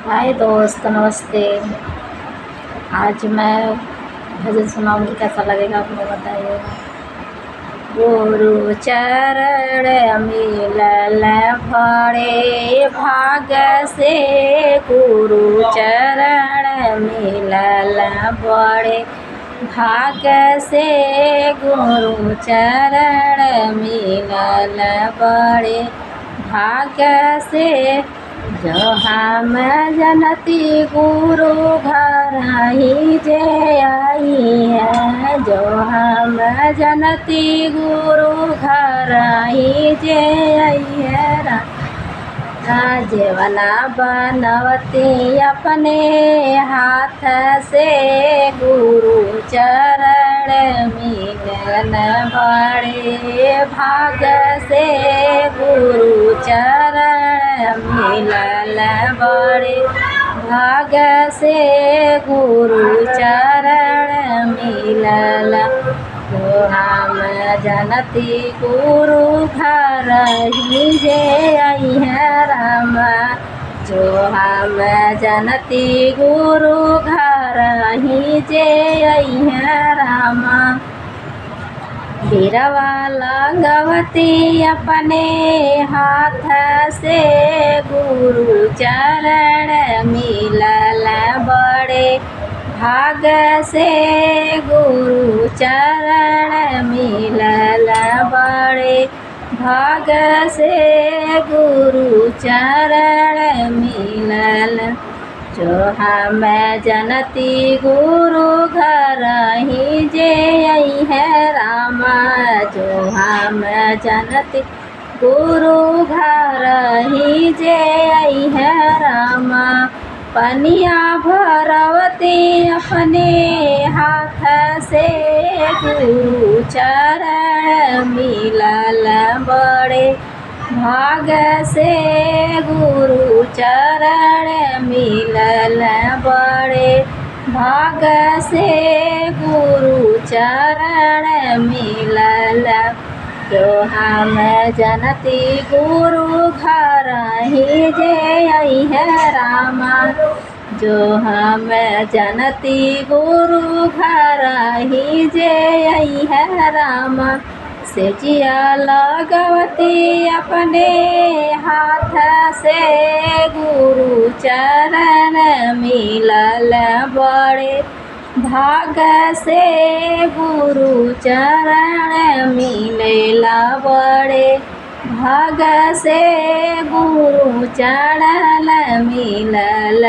हाय दोस्त, नमस्ते। आज मैं भजन सुनाऊंगी, कैसा लगेगा आप लोग बताइएगा। गुरु चरण मिलल बड़े भाग से, गुरु चरण मिलल बड़े भाग से, गुरु चरण मिलल बड़े भाग से। जो हम जनती गुरु घर ही जे आई है, जो हम जनती गुरु घर ही जे आई है। जीवना बनवती अपने हाथ से, गुरु चरण मिलन बड़े भाग से, गुरु चरण मिलन बड़े भाग से, गुरु चरण मिलल। जो हम जनती गुरु घर ही जे आई है राम, जो हम जनती गुरु घर ही जे आई है राम। बीरवा लगवती अपने हाथ से, गुरु चरण मिलल बड़े भाग से, गुरु चरण मिलल बड़े भाग से, गुरु चरण मिलल। जो हम जनती गुरु घर ही जे आई है राम, जो हम जनती गुरु घर ही जे आई है राम। पनिया भरवती अपने हाथ से, गुरु चरण मिलल बड़े भाग से, गुरु चरण मिलल बड़े भाग से, गुरु चरण मिलल। जो हम जनती गुरु घर ही जे आई है राम, जो हम जनती गुरु घर ही जे आई है राम। से जिया लगवती अपने हाथ से, गुरु चरण मिलल बड़े भाग से, गुरु चरण मिलल बड़े भाग से, गुरु चरण मिलल।